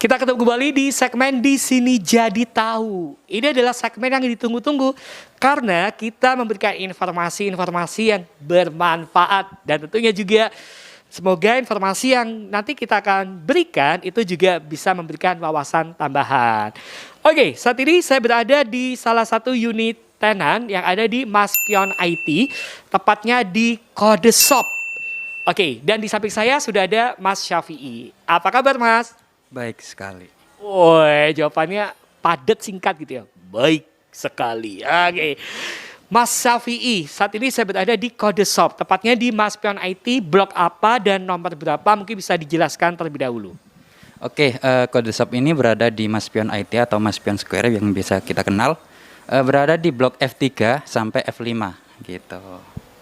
Kita ketemu kembali di segmen Di Sini Jadi Tahu. Ini adalah segmen yang ditunggu-tunggu karena kita memberikan informasi-informasi yang bermanfaat dan tentunya juga semoga informasi yang nanti kita akan berikan itu juga bisa memberikan wawasan tambahan. Oke, saat ini saya berada di salah satu unit tenan yang ada di Maspion IT, tepatnya di Kode Shop. Oke, dan di samping saya sudah ada Mas Syafi'i. Apa kabar, Mas? Baik sekali. Woi, jawabannya padat singkat gitu ya. Baik sekali. Oke. Mas Syafi'i, saat ini saya berada di Kode Shop, tepatnya di Maspion IT, blok apa dan nomor berapa mungkin bisa dijelaskan terlebih dahulu. Oke, Kode Shop ini berada di Maspion IT atau Maspion Square yang bisa kita kenal. Berada di blok F3 sampai F5 gitu.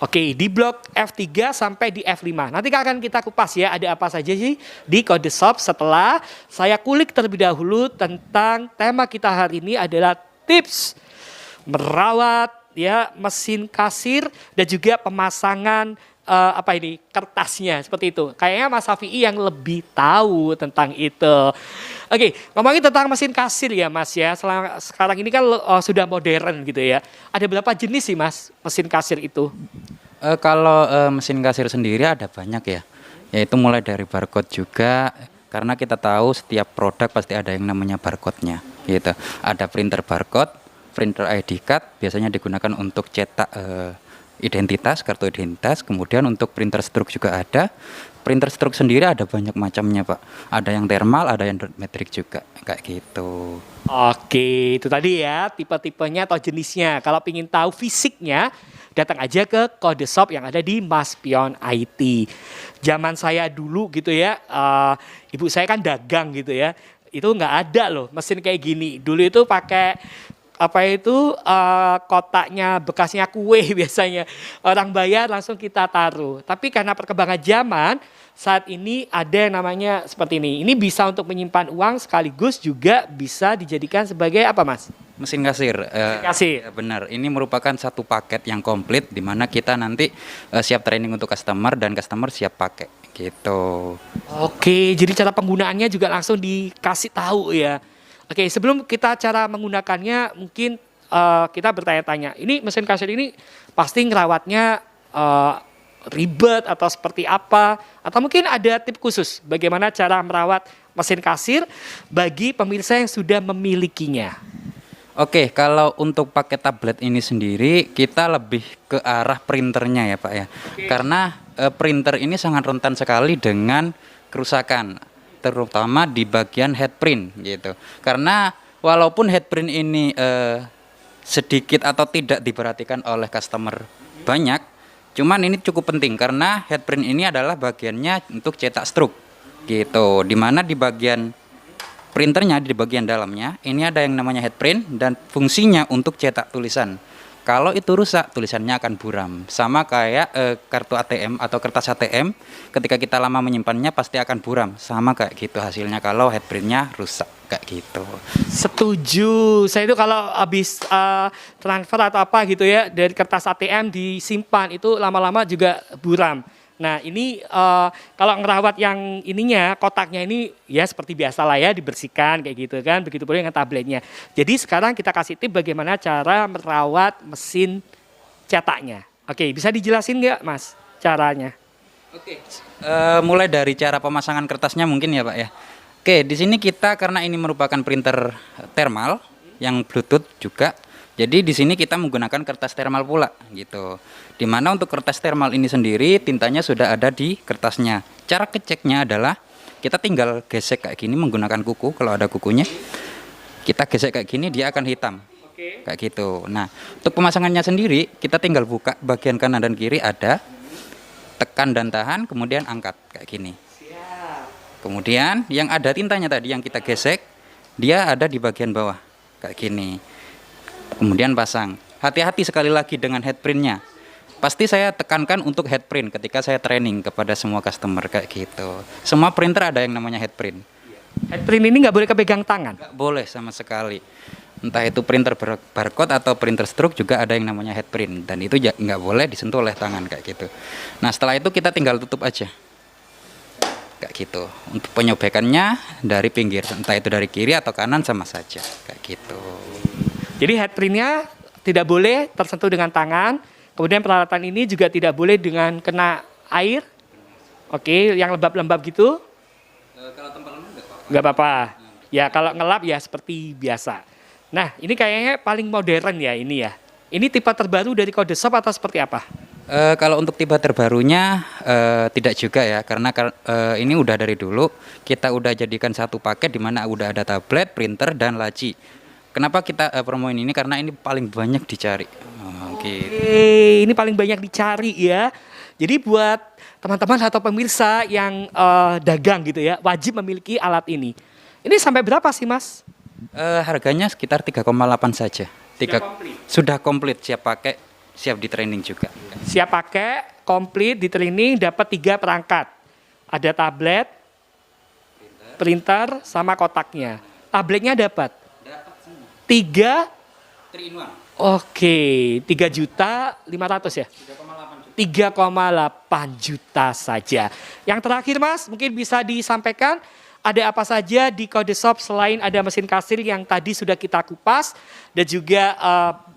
Oke, di blok F3 sampai di F5. Nanti akan kita kupas ya, ada apa saja sih di Kode Shop setelah saya kulik terlebih dahulu tentang tema kita hari ini adalah tips merawat ya mesin kasir dan juga pemasangan kertasnya seperti itu. Kayaknya Mas Syafi'i yang lebih tahu tentang itu. Oke, ngomongin tentang mesin kasir ya Mas ya. Sekarang ini kan sudah modern gitu ya. Ada berapa jenis sih Mas mesin kasir itu? Kalau mesin kasir sendiri ada banyak ya. Yaitu mulai dari barcode juga, karena kita tahu setiap produk pasti ada yang namanya barcode-nya gitu. Ada printer barcode, printer ID card biasanya digunakan untuk cetak identitas, kartu identitas. Kemudian untuk printer stroke juga ada. Printer stroke sendiri ada banyak macamnya Pak. Ada yang thermal, ada yang dot matrix juga kayak gitu. Oke, itu tadi ya tipe-tipenya atau jenisnya. Kalau ingin tahu fisiknya, datang aja ke Kode Shop yang ada di Maspion IT. Zaman saya dulu gitu ya, ibu saya kan dagang gitu ya. Itu nggak ada loh mesin kayak gini. Dulu itu pakai kotaknya bekasnya kue biasanya. Orang bayar langsung kita taruh. Tapi karena perkembangan zaman, saat ini ada yang namanya seperti ini. Ini bisa untuk menyimpan uang sekaligus juga bisa dijadikan sebagai apa Mas? Mesin kasir. Mesin kasir. Ya benar, ini merupakan satu paket yang komplit di mana kita nanti siap training untuk customer dan customer siap pakai gitu. Oke, jadi cara penggunaannya juga langsung dikasih tahu ya. Oke, sebelum kita cara menggunakannya mungkin kita bertanya-tanya. Ini mesin kasir ini pasti ngerawatnya ribet atau seperti apa? Atau mungkin ada tips khusus bagaimana cara merawat mesin kasir bagi pemirsa yang sudah memilikinya? Oke, kalau untuk pakai tablet ini sendiri kita lebih ke arah printernya ya Pak ya. Oke. Karena printer ini sangat rentan sekali dengan kerusakan, terutama di bagian headprint gitu. Karena walaupun headprint ini sedikit atau tidak diperhatikan oleh customer banyak, cuman ini cukup penting karena headprint ini adalah bagiannya untuk cetak stroke gitu. Dimana di bagian printernya di bagian dalamnya ini ada yang namanya headprint dan fungsinya untuk cetak tulisan. Kalau itu rusak, tulisannya akan buram. Sama kayak kartu ATM atau kertas ATM, ketika kita lama menyimpannya pasti akan buram. Sama kayak gitu hasilnya kalau headprintnya rusak, kayak gitu. Setuju. Saya itu kalau habis transfer atau apa gitu ya dari kertas ATM disimpan itu lama-lama juga buram. Nah ini kalau ngerawat yang ininya kotaknya ini ya seperti biasa lah ya dibersihkan kayak gitu kan. Begitu pula dengan tabletnya. Jadi sekarang kita kasih tip bagaimana cara merawat mesin cetaknya. Oke, bisa dijelasin nggak Mas caranya? Oke. Mulai dari cara pemasangan kertasnya mungkin ya Pak ya. Oke, di sini kita karena ini merupakan printer thermal yang Bluetooth juga. Jadi di sini kita menggunakan kertas thermal pula gitu. Dimana untuk kertas thermal ini sendiri tintanya sudah ada di kertasnya. Cara ngeceknya adalah kita tinggal gesek kayak gini menggunakan kuku kalau ada kukunya. Kita gesek kayak gini dia akan hitam. Oke. Kayak gitu. Nah, untuk pemasangannya sendiri kita tinggal buka bagian kanan dan kiri ada, tekan dan tahan kemudian angkat kayak gini. Siap. Kemudian yang ada tintanya tadi yang kita gesek dia ada di bagian bawah kayak gini. Kemudian pasang. Hati-hati sekali lagi dengan headprintnya. Pasti saya tekankan untuk headprint ketika saya training kepada semua customer kayak gitu. Semua printer ada yang namanya headprint. Headprint ini nggak boleh kepegang tangan. Nggak boleh sama sekali. Entah itu printer barcode atau printer stroke juga ada yang namanya headprint. Dan itu nggak boleh disentuh oleh tangan kayak gitu. Nah setelah itu kita tinggal tutup aja. kayak gitu. Untuk penyobekannya dari pinggir, entah itu dari kiri atau kanan sama saja kayak gitu. Jadi headprintnya tidak boleh tersentuh dengan tangan. Kemudian peralatan ini juga tidak boleh dengan kena air. Oke, yang lembab-lembab gitu. Kalau tempat lembab Nggak apa-apa. Ya kalau ngelap ya seperti biasa. Nah ini kayaknya paling modern ya ini ya. Ini tipe terbaru dari Kode Shop atau seperti apa? Kalau untuk tipe terbarunya tidak juga ya, karena ini udah dari dulu kita udah jadikan satu paket di mana udah ada tablet, printer dan laci. Kenapa kita promoin ini? Karena ini paling banyak dicari. Gitu. Oke, ini paling banyak dicari ya. Jadi buat teman-teman atau pemirsa yang dagang gitu ya, wajib memiliki alat ini. Ini sampai berapa sih Mas? Harganya sekitar 3,8 saja. Sudah komplit, siap pakai, siap di training juga. Siap pakai, komplit di training, dapat 3 perangkat. Ada tablet, printer, sama kotaknya. Tabletnya dapat? Dapat semua. 3? 3 in 1. Oke, 3.500.000 ya? 3,8 juta saja. Yang terakhir Mas, mungkin bisa disampaikan ada apa saja di Kode Shop selain ada mesin kasir yang tadi sudah kita kupas dan juga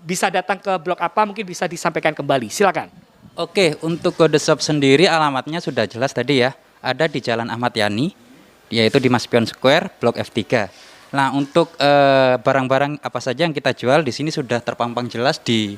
bisa datang ke blok apa mungkin bisa disampaikan kembali. Silakan. Oke, untuk Kode Shop sendiri alamatnya sudah jelas tadi ya. Ada di Jalan Ahmad Yani, yaitu di Maspion Square, Blok F3. Nah, untuk barang-barang apa saja yang kita jual di sini sudah terpampang jelas di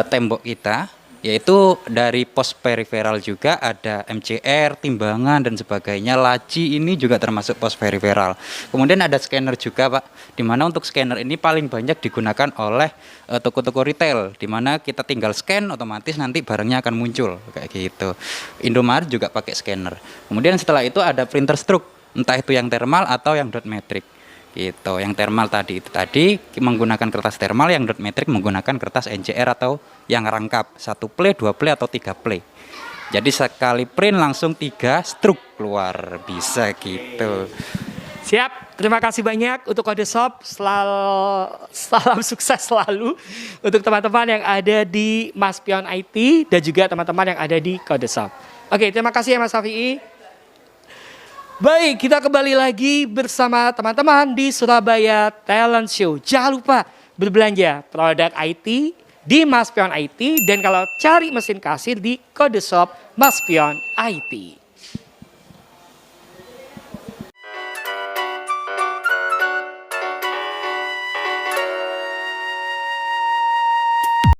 tembok kita, yaitu dari pos peripheral juga ada MCR, timbangan dan sebagainya. Laci ini juga termasuk pos peripheral. Kemudian ada scanner juga Pak, di mana untuk scanner ini paling banyak digunakan oleh toko-toko retail, di mana kita tinggal scan otomatis nanti barangnya akan muncul kayak gitu. Indomaret juga pakai scanner. Kemudian setelah itu ada printer stroke, entah itu yang thermal atau yang dot matrix. Gitu. Yang thermal tadi itu tadi menggunakan kertas thermal, yang dot matrix menggunakan kertas NCR atau yang rangkap 1 play, 2 play atau 3 play. Jadi sekali print langsung 3 stroke keluar, bisa gitu. Siap, terima kasih banyak untuk Kode Shop. Salam sukses selalu untuk teman-teman yang ada di Maspion IT dan juga teman-teman yang ada di Kode Shop. Oke, terima kasih ya Mas Safi'i. Baik, kita kembali lagi bersama teman-teman di Surabaya Talent Show. Jangan lupa berbelanja produk IT di Maspion IT dan kalau cari mesin kasir di Kode Shop Maspion IT.